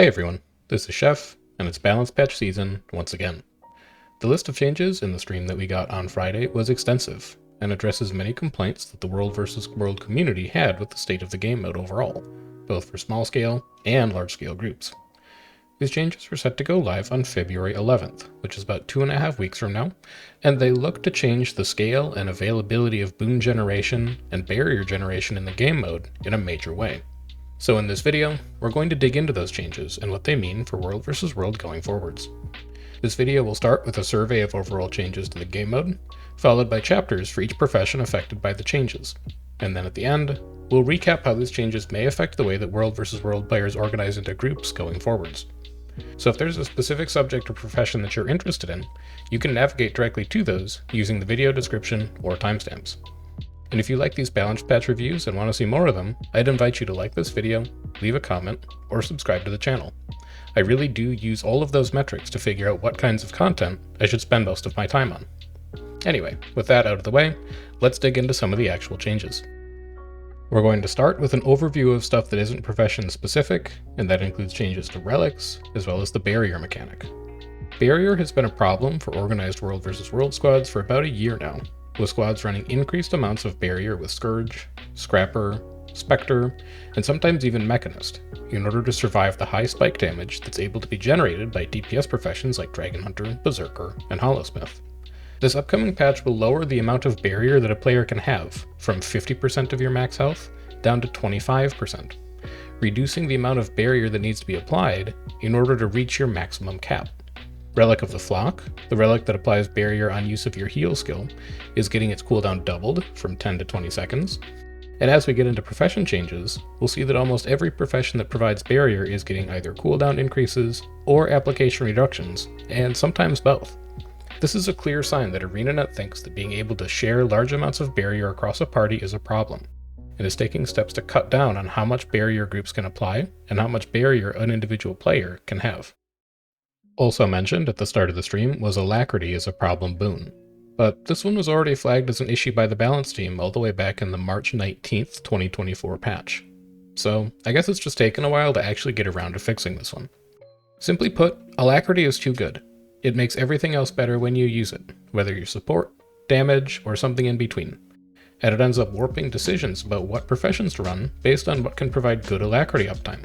Hey everyone, this is Chef, and it's balance patch season once again. The list of changes in the stream that we got on Friday was extensive, and addresses many complaints that the World vs. World community had with the state of the game mode overall, both for small scale and large scale groups. These changes were set to go live on February 11th, which is about 2.5 weeks from now, and they look to change the scale and availability of boon generation and barrier generation in the game mode in a major way. So in this video, we're going to dig into those changes and what they mean for World vs. World going forwards. This video will start with a survey of overall changes to the game mode, followed by chapters for each profession affected by the changes. And then at the end, we'll recap how these changes may affect the way that World vs. World players organize into groups going forwards. So if there's a specific subject or profession that you're interested in, you can navigate directly to those using the video description or timestamps. And if you like these balance patch reviews and want to see more of them, I'd invite you to like this video, leave a comment, or subscribe to the channel. I really do use all of those metrics to figure out what kinds of content I should spend most of my time on. Anyway, with that out of the way, let's dig into some of the actual changes. We're going to start with an overview of stuff that isn't profession specific, and that includes changes to relics, as well as the barrier mechanic. Barrier has been a problem for organized World vs. World squads for about a year now, with squads running increased amounts of barrier with Scourge, Scrapper, Spectre, and sometimes even Mechanist, in order to survive the high spike damage that's able to be generated by DPS professions like Dragon Hunter, Berserker, and Hollowsmith. This upcoming patch will lower the amount of barrier that a player can have from 50% of your max health down to 25%, reducing the amount of barrier that needs to be applied in order to reach your maximum cap. Relic of the Flock, the relic that applies barrier on use of your heal skill, is getting its cooldown doubled from 10 to 20 seconds. And as we get into profession changes, we'll see that almost every profession that provides barrier is getting either cooldown increases or application reductions, and sometimes both. This is a clear sign that ArenaNet thinks that being able to share large amounts of barrier across a party is a problem, and is taking steps to cut down on how much barrier groups can apply and how much barrier an individual player can have. Also mentioned at the start of the stream was Alacrity as a problem boon, but this one was already flagged as an issue by the balance team all the way back in the March 19th, 2024 patch. So I guess it's just taken a while to actually get around to fixing this one. Simply put, Alacrity is too good. It makes everything else better when you use it, whether you support, damage, or something in between. And it ends up warping decisions about what professions to run based on what can provide good Alacrity uptime,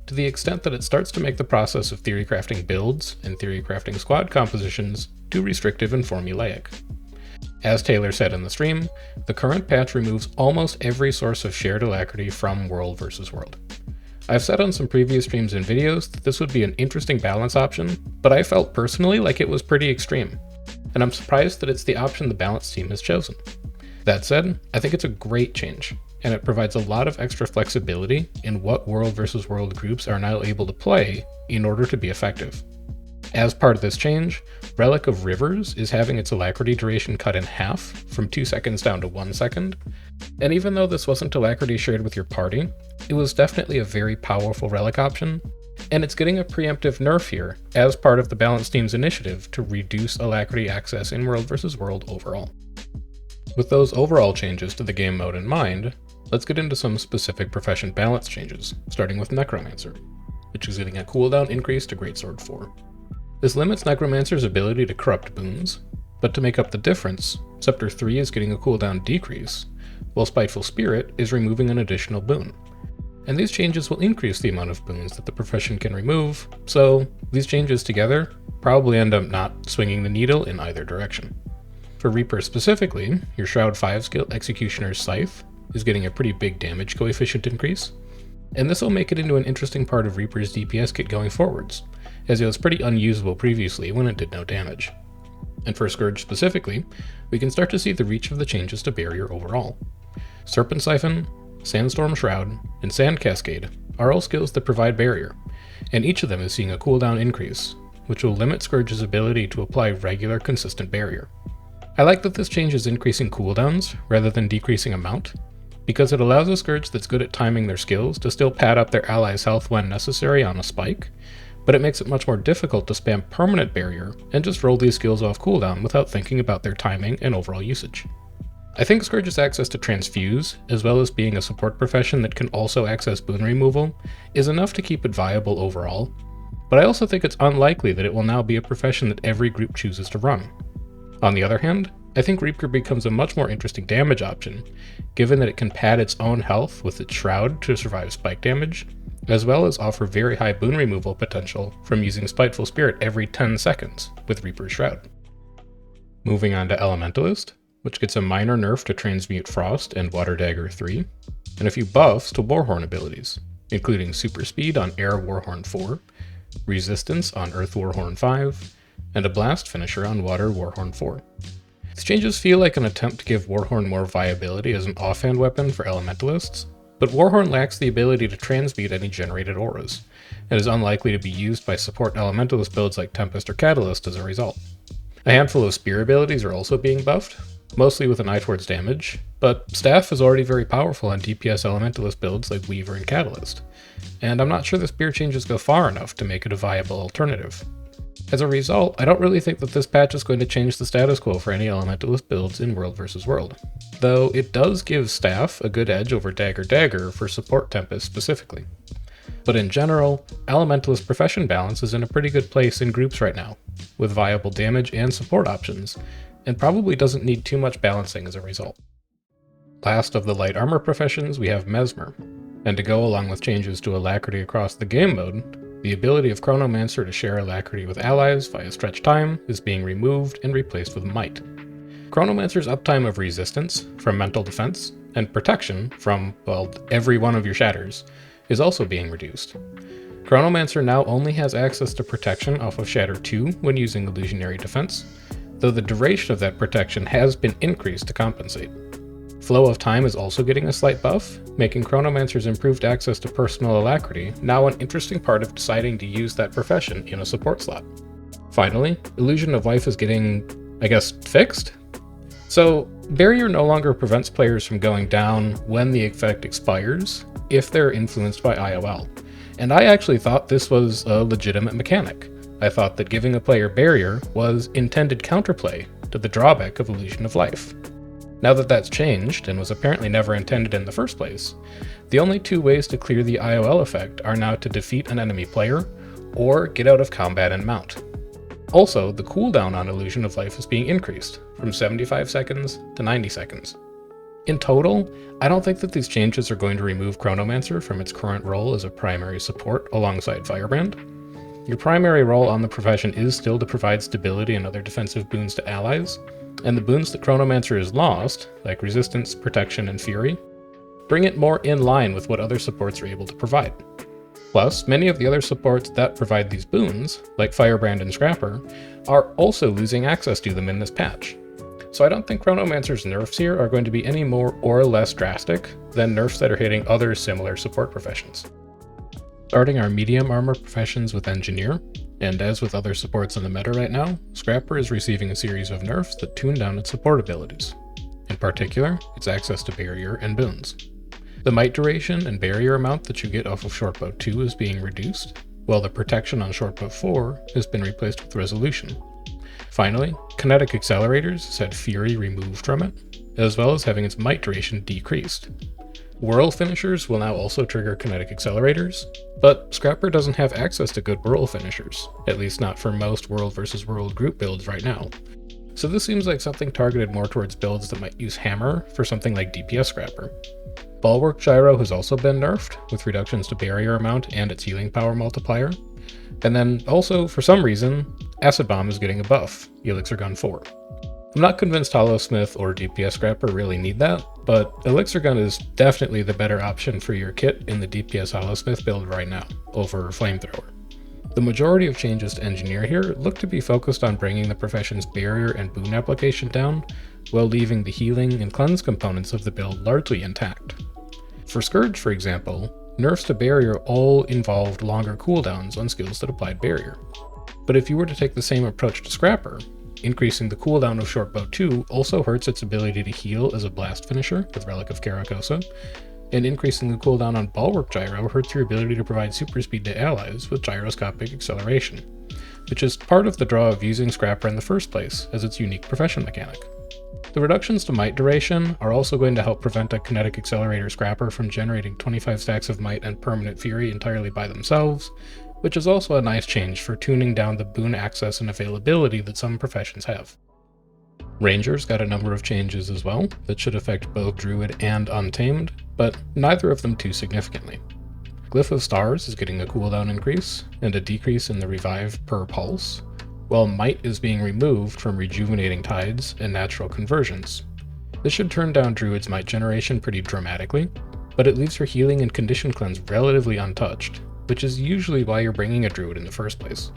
to the extent that it starts to make the process of theory crafting builds and theory crafting squad compositions too restrictive and formulaic. As Taylor said in the stream, the current patch removes almost every source of shared Alacrity from World vs. World. I've said on some previous streams and videos that this would be an interesting balance option, but I felt personally like it was pretty extreme, and I'm surprised that it's the option the balance team has chosen. That said, I think it's a great change, and it provides a lot of extra flexibility in what World vs. World groups are now able to play in order to be effective. As part of this change, Relic of Rivers is having its Alacrity duration cut in half, from 2 seconds down to 1 second, and even though this wasn't Alacrity shared with your party, it was definitely a very powerful relic option, and it's getting a preemptive nerf here as part of the balance team's initiative to reduce Alacrity access in World vs. World overall. With those overall changes to the game mode in mind, let's get into some specific profession balance changes, starting with Necromancer, which is getting a cooldown increase to Greatsword 4. This limits Necromancer's ability to corrupt boons, but to make up the difference, Scepter 3 is getting a cooldown decrease, while Spiteful Spirit is removing an additional boon. And these changes will increase the amount of boons that the profession can remove, so these changes together probably end up not swinging the needle in either direction. For Reaper specifically, your Shroud 5 skill Executioner's Scythe is getting a pretty big damage coefficient increase, and this will make it into an interesting part of Reaper's DPS kit going forwards, as it was pretty unusable previously when it did no damage. And for Scourge specifically, we can start to see the reach of the changes to barrier overall. Serpent Siphon, Sandstorm Shroud, and Sand Cascade are all skills that provide barrier, and each of them is seeing a cooldown increase, which will limit Scourge's ability to apply regular consistent barrier. I like that this change is increasing cooldowns rather than decreasing amount, because it allows a Scourge that's good at timing their skills to still pad up their allies' health when necessary on a spike, but it makes it much more difficult to spam permanent barrier and just roll these skills off cooldown without thinking about their timing and overall usage. I think Scourge's access to Transfuse, as well as being a support profession that can also access boon removal, is enough to keep it viable overall, but I also think it's unlikely that it will now be a profession that every group chooses to run. On the other hand, I think Reaper becomes a much more interesting damage option, given that it can pad its own health with its Shroud to survive spike damage, as well as offer very high boon removal potential from using Spiteful Spirit every 10 seconds with Reaper's Shroud. Moving on to Elementalist, which gets a minor nerf to Transmute Frost and Water Dagger 3, and a few buffs to Warhorn abilities, including Super Speed on Air Warhorn 4, Resistance on Earth Warhorn 5, and a Blast Finisher on Water Warhorn 4. These changes feel like an attempt to give Warhorn more viability as an offhand weapon for Elementalists, but Warhorn lacks the ability to transmute any generated auras, and is unlikely to be used by support Elementalist builds like Tempest or Catalyst as a result. A handful of Spear abilities are also being buffed, mostly with an eye towards damage, but Staff is already very powerful on DPS Elementalist builds like Weaver and Catalyst, and I'm not sure the Spear changes go far enough to make it a viable alternative. As a result, I don't really think that this patch is going to change the status quo for any Elementalist builds in World vs. World, though it does give Staff a good edge over Dagger for support Tempest specifically. But in general, Elementalist profession balance is in a pretty good place in groups right now, with viable damage and support options, and probably doesn't need too much balancing as a result. Last of the light armor professions, we have Mesmer, and to go along with changes to Alacrity across the game mode, the ability of Chronomancer to share Alacrity with allies via stretch time is being removed and replaced with Might. Chronomancer's uptime of resistance from mental defense and protection from, well, every one of your shatters is also being reduced. Chronomancer now only has access to protection off of Shatter 2 when using Illusionary Defense, though the duration of that protection has been increased to compensate. Flow of Time is also getting a slight buff, making Chronomancer's improved access to personal Alacrity now an interesting part of deciding to use that profession in a support slot. Finally, Illusion of Life is getting, fixed? So, Barrier no longer prevents players from going down when the effect expires, if they're influenced by IOL. And I actually thought this was a legitimate mechanic. I thought that giving a player Barrier was intended counterplay to the drawback of Illusion of Life. Now that that's changed, and was apparently never intended in the first place, the only two ways to clear the IOL effect are now to defeat an enemy player, or get out of combat and mount. Also, the cooldown on Illusion of Life is being increased, from 75 seconds to 90 seconds. In total, I don't think that these changes are going to remove Chronomancer from its current role as a primary support alongside Firebrand. Your primary role on the profession is still to provide stability and other defensive boons to allies, and the boons that Chronomancer has lost, like Resistance, Protection, and Fury, bring it more in line with what other supports are able to provide. Plus, many of the other supports that provide these boons, like Firebrand and Scrapper, are also losing access to them in this patch. So I don't think Chronomancer's nerfs here are going to be any more or less drastic than nerfs that are hitting other similar support professions. Starting our medium armor professions with Engineer, and as with other supports in the meta right now, Scrapper is receiving a series of nerfs that tune down its support abilities. In particular, its access to Barrier and boons. The Might duration and Barrier amount that you get off of Shortbow 2 is being reduced, while the protection on Shortbow 4 has been replaced with Resolution. Finally, Kinetic Accelerators has had Fury removed from it, as well as having its Might duration decreased. Whirl finishers will now also trigger Kinetic Accelerators, but Scrapper doesn't have access to good whirl finishers, at least not for most World vs. World group builds right now. So this seems like something targeted more towards builds that might use Hammer for something like DPS Scrapper. Bulwark Gyro has also been nerfed, with reductions to Barrier amount and its healing power multiplier. And then also, for some reason, Acid Bomb is getting a buff, Elixir Gun 4. I'm not convinced Hollowsmith or DPS Scrapper really need that, but Elixir Gun is definitely the better option for your kit in the DPS Hollowsmith build right now, over Flamethrower. The majority of changes to Engineer here look to be focused on bringing the profession's Barrier and boon application down, while leaving the healing and cleanse components of the build largely intact. For Scourge, for example, nerfs to Barrier all involved longer cooldowns on skills that applied Barrier. But if you were to take the same approach to Scrapper, increasing the cooldown of Shortbow 2 also hurts its ability to heal as a blast finisher with Relic of Karakosa, and increasing the cooldown on Bulwark Gyro hurts your ability to provide super speed to allies with gyroscopic acceleration, which is part of the draw of using Scrapper in the first place as its unique profession mechanic. The reductions to might duration are also going to help prevent a kinetic accelerator scrapper from generating 25 stacks of might and permanent fury entirely by themselves, which is also a nice change for tuning down the boon access and availability that some professions have. Rangers got a number of changes as well that should affect both Druid and Untamed, but neither of them too significantly. Glyph of Stars is getting a cooldown increase and a decrease in the revive per pulse, while Might is being removed from Rejuvenating Tides and Natural Conversions. This should turn down Druid's Might generation pretty dramatically, but it leaves her healing and condition cleanse relatively untouched, which is usually why you're bringing a Druid in the first place.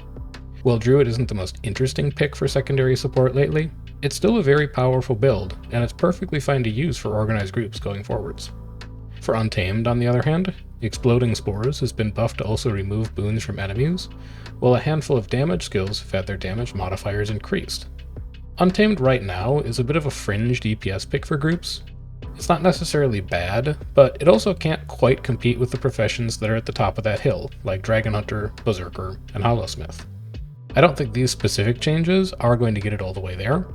While Druid isn't the most interesting pick for secondary support lately, it's still a very powerful build, and it's perfectly fine to use for organized groups going forwards. For Untamed, on the other hand, Exploding Spores has been buffed to also remove boons from enemies, while a handful of damage skills have had their damage modifiers increased. Untamed right now is a bit of a fringe DPS pick for groups. It's not necessarily bad, but it also can't quite compete with the professions that are at the top of that hill, like Dragon Hunter, Berserker, and Hollowsmith. I don't think these specific changes are going to get it all the way there,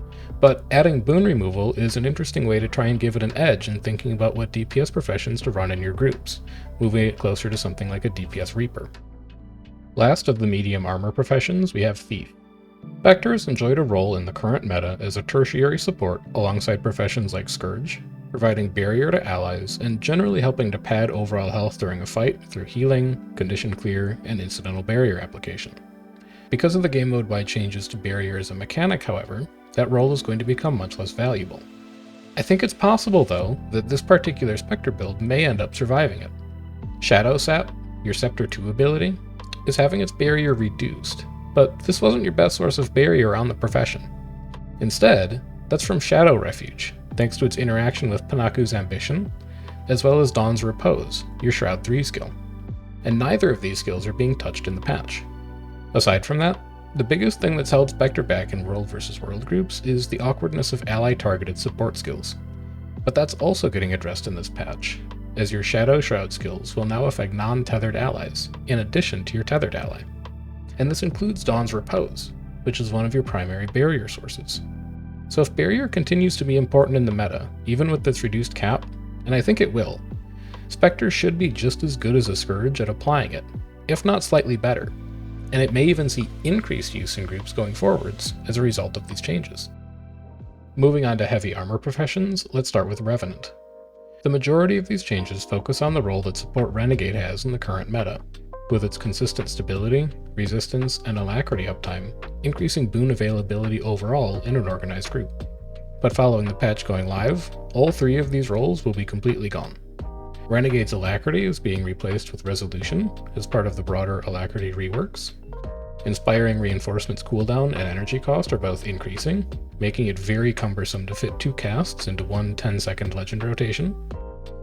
but adding boon removal is an interesting way to try and give it an edge in thinking about what DPS professions to run in your groups, moving it closer to something like a DPS Reaper. Last of the medium armor professions, we have Thief. Spectres enjoyed a role in the current meta as a tertiary support alongside professions like Scourge, providing barrier to allies and generally helping to pad overall health during a fight through healing, condition clear, and incidental barrier application. Because of the game mode-wide changes to barrier as a mechanic, however, that role is going to become much less valuable. I think it's possible, though, that this particular Spectre build may end up surviving it. Shadow Sap, your Scepter 2 ability, is having its barrier reduced, but this wasn't your best source of barrier on the profession. Instead, that's from Shadow Refuge, thanks to its interaction with Panaku's Ambition, as well as Dawn's Repose, your Shroud 3 skill. And neither of these skills are being touched in the patch. Aside from that, the biggest thing that's held Spectre back in World vs. World groups is the awkwardness of ally-targeted support skills. But that's also getting addressed in this patch, as your Shadow Shroud skills will now affect non-tethered allies, in addition to your tethered ally. And this includes Dawn's Repose, which is one of your primary barrier sources. So if barrier continues to be important in the meta, even with this reduced cap, and I think it will, Spectre should be just as good as a Scourge at applying it, if not slightly better. And it may even see increased use in groups going forwards as a result of these changes. Moving on to heavy armor professions, let's start with Revenant. The majority of these changes focus on the role that support Renegade has in the current meta, with its consistent stability, resistance, and alacrity uptime, increasing boon availability overall in an organized group. But following the patch going live, all three of these roles will be completely gone. Renegade's Alacrity is being replaced with Resolution as part of the broader Alacrity reworks. Inspiring Reinforcement's cooldown and energy cost are both increasing, making it very cumbersome to fit 2 casts into one 10-second legend rotation.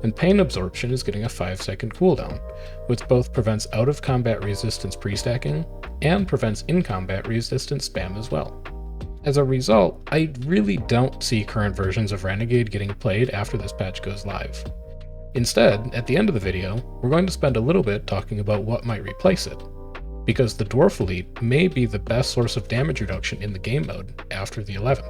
And Pain Absorption is getting a 5-second cooldown, which both prevents out-of-combat resistance pre-stacking and prevents in-combat resistance spam as well. As a result, I really don't see current versions of Renegade getting played after this patch goes live. Instead, at the end of the video, we're going to spend a little bit talking about what might replace it, because the Dwarf Elite may be the best source of damage reduction in the game mode after the 11.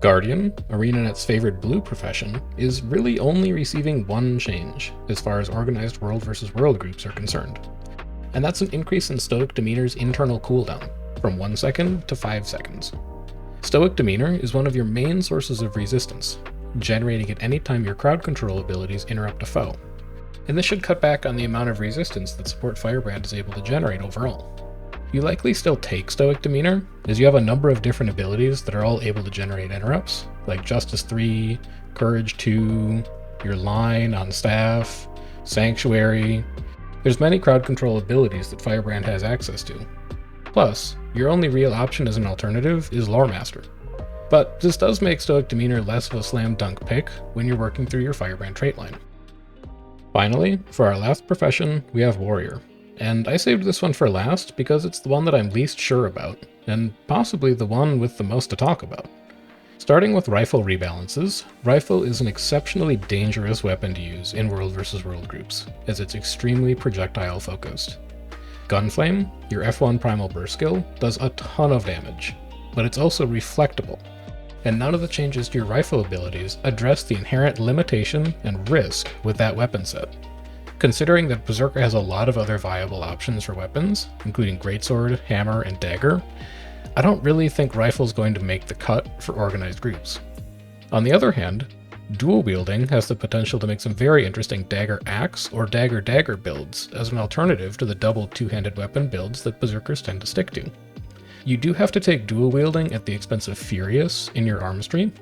Guardian, ArenaNet's favored blue profession, is really only receiving one change as far as organized World vs. World groups are concerned, and that's an increase in Stoic Demeanor's internal cooldown, from 1 second to 5 seconds. Stoic Demeanor is one of your main sources of resistance, generating at any time your crowd control abilities interrupt a foe, and this should cut back on the amount of resistance that Support Firebrand is able to generate overall. You likely still take Stoic Demeanor, as you have a number of different abilities that are all able to generate interrupts, like Justice 3, Courage 2, your Line on Staff, Sanctuary. There's many crowd control abilities that Firebrand has access to. Plus, your only real option as an alternative is Loremaster. But this does make Stoic Demeanor less of a slam dunk pick when you're working through your Firebrand trait line. Finally, for our last profession, we have Warrior. And I saved this one for last because it's the one that I'm least sure about, and possibly the one with the most to talk about. Starting with rifle rebalances, Rifle is an exceptionally dangerous weapon to use in World vs. World groups, as it's extremely projectile focused. Gunflame, your F1 Primal Burst skill, does a ton of damage, but it's also reflectable, and none of the changes to your rifle abilities address the inherent limitation and risk with that weapon set. Considering that Berserker has a lot of other viable options for weapons, including greatsword, hammer, and dagger, I don't really think rifle's going to make the cut for organized groups. On the other hand, dual wielding has the potential to make some very interesting dagger axe or dagger builds as an alternative to the double two-handed weapon builds that Berserkers tend to stick to. You do have to take dual wielding at the expense of Furious in your arms tree,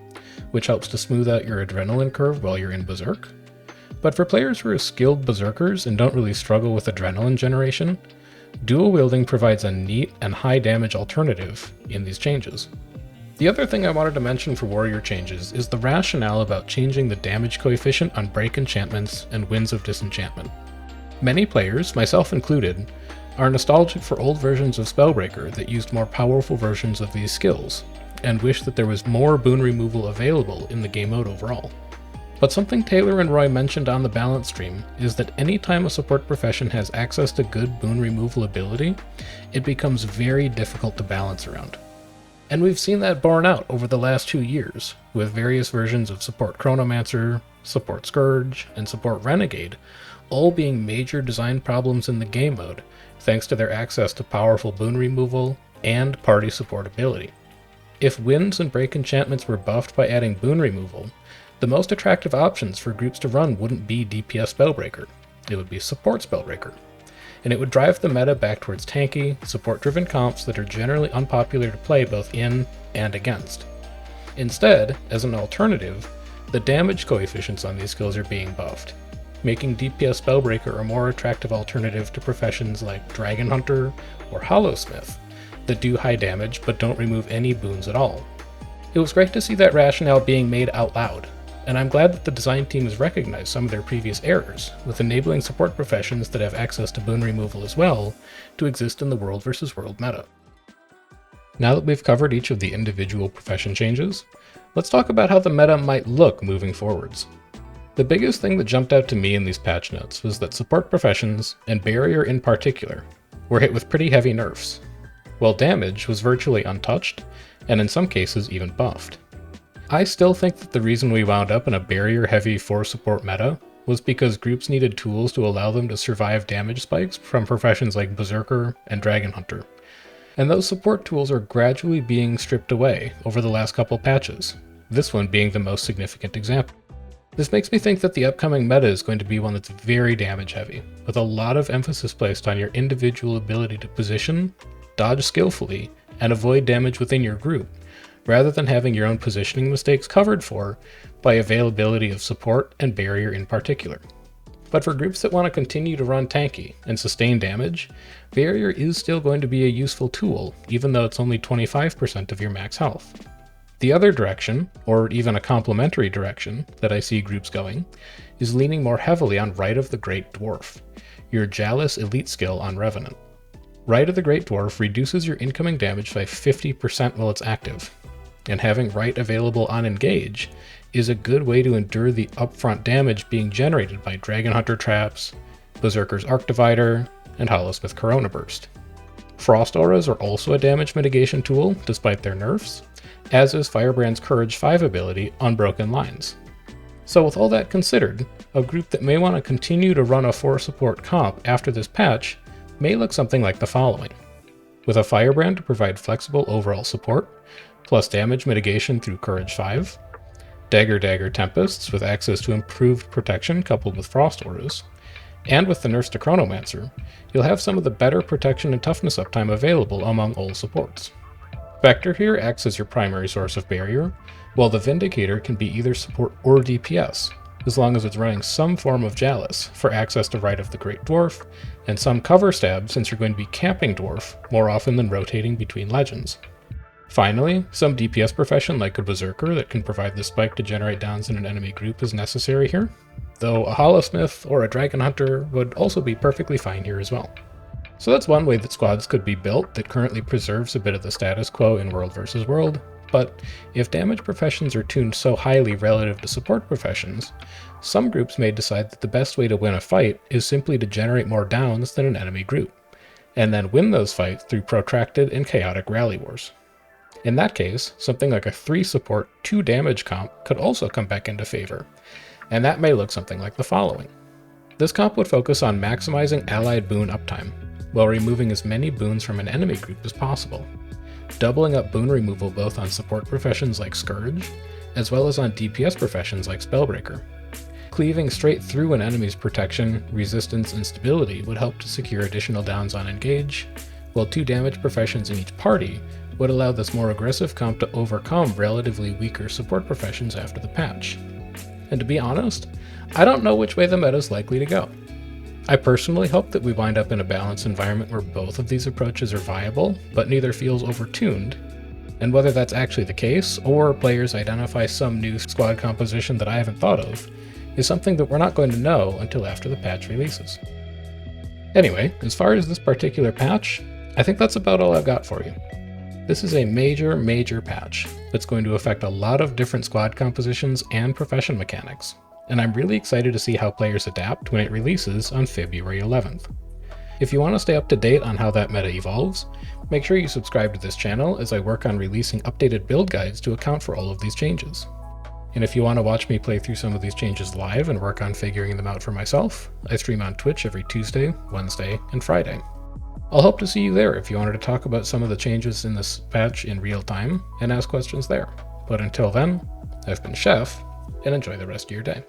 which helps to smooth out your adrenaline curve while you're in Berserk. But for players who are skilled Berserkers and don't really struggle with adrenaline generation, dual wielding provides a neat and high damage alternative in these changes. The other thing I wanted to mention for warrior changes is the rationale about changing the damage coefficient on break enchantments and winds of disenchantment. Many players, myself included, are nostalgic for old versions of Spellbreaker that used more powerful versions of these skills, and wish that there was more boon removal available in the game mode overall. But something Taylor and Roy mentioned on the balance stream is that anytime a support profession has access to good boon removal ability, it becomes very difficult to balance around. And we've seen that borne out over the last 2 years, with various versions of Support Chronomancer, Support Scourge, and Support Renegade all being major design problems in the game mode, thanks to their access to powerful boon removal and party support ability. If winds and break enchantments were buffed by adding boon removal, the most attractive options for groups to run wouldn't be DPS Spellbreaker, it would be Support Spellbreaker. And it would drive the meta back towards tanky, support-driven comps that are generally unpopular to play both in and against. Instead, as an alternative, the damage coefficients on these skills are being buffed, making DPS Spellbreaker a more attractive alternative to professions like Dragon Hunter or Hollowsmith that do high damage but don't remove any boons at all. It was great to see that rationale being made out loud, and I'm glad that the design team has recognized some of their previous errors, with enabling support professions that have access to boon removal as well to exist in the world versus world meta. Now that we've covered each of the individual profession changes, let's talk about how the meta might look moving forwards. The biggest thing that jumped out to me in these patch notes was that support professions, and barrier in particular, were hit with pretty heavy nerfs, while damage was virtually untouched, and in some cases even buffed. I still think that the reason we wound up in a barrier-heavy 4-support meta was because groups needed tools to allow them to survive damage spikes from professions like Berserker and Dragon Hunter, and those support tools are gradually being stripped away over the last couple patches, this one being the most significant example. This makes me think that the upcoming meta is going to be one that's very damage-heavy, with a lot of emphasis placed on your individual ability to position, dodge skillfully, and avoid damage within your group, rather than having your own positioning mistakes covered for by availability of support and barrier in particular. But for groups that want to continue to run tanky and sustain damage, barrier is still going to be a useful tool, even though it's only 25% of your max health. The other direction, or even a complementary direction, that I see groups going, is leaning more heavily on Rite of the Great Dwarf, your Jalis elite skill on Revenant. Rite of the Great Dwarf reduces your incoming damage by 50% while it's active, and having Rite available on Engage is a good way to endure the upfront damage being generated by Dragon Hunter traps, Berserker's Arc Divider, and Hollowsmith Corona Burst. Frost Auras are also a damage mitigation tool, despite their nerfs, as is Firebrand's Courage 5 ability, Unbroken Lines. So with all that considered, a group that may want to continue to run a 4-support comp after this patch may look something like the following. With a Firebrand to provide flexible overall support, plus damage mitigation through Courage 5, Dagger Tempests with access to improved protection coupled with Frost Auras, and with the nerfs to Chronomancer, you'll have some of the better protection and toughness uptime available among all supports. Spectre here acts as your primary source of barrier, while the Vindicator can be either support or DPS, as long as it's running some form of Jalis for access to Rite of the Great Dwarf, and some cover stab since you're going to be camping Dwarf more often than rotating between legends. Finally, some DPS profession like a Berserker that can provide the spike to generate downs in an enemy group is necessary here, though a Hollowsmith or a Dragon Hunter would also be perfectly fine here as well. So that's one way that squads could be built that currently preserves a bit of the status quo in World versus World, but if damage professions are tuned so highly relative to support professions, some groups may decide that the best way to win a fight is simply to generate more downs than an enemy group, and then win those fights through protracted and chaotic rally wars. In that case, something like a 3 support 2 damage comp could also come back into favor, and that may look something like the following. This comp would focus on maximizing allied boon uptime, while removing as many boons from an enemy group as possible, doubling up boon removal both on support professions like Scourge, as well as on DPS professions like Spellbreaker. Cleaving straight through an enemy's protection, resistance, and stability would help to secure additional downs on engage, while 2 damage professions in each party would allow this more aggressive comp to overcome relatively weaker support professions after the patch. And to be honest, I don't know which way the meta is likely to go. I personally hope that we wind up in a balanced environment where both of these approaches are viable, but neither feels overtuned, and whether that's actually the case, or players identify some new squad composition that I haven't thought of, is something that we're not going to know until after the patch releases. Anyway, as far as this particular patch, I think that's about all I've got for you. This is a major patch that's going to affect a lot of different squad compositions and profession mechanics, and I'm really excited to see how players adapt when it releases on February 11th. If you want to stay up to date on how that meta evolves, make sure you subscribe to this channel as I work on releasing updated build guides to account for all of these changes. And if you want to watch me play through some of these changes live and work on figuring them out for myself, I stream on Twitch every Tuesday, Wednesday, and Friday. I'll hope to see you there if you wanted to talk about some of the changes in this patch in real time and ask questions there. But until then, I've been Chef, and enjoy the rest of your day.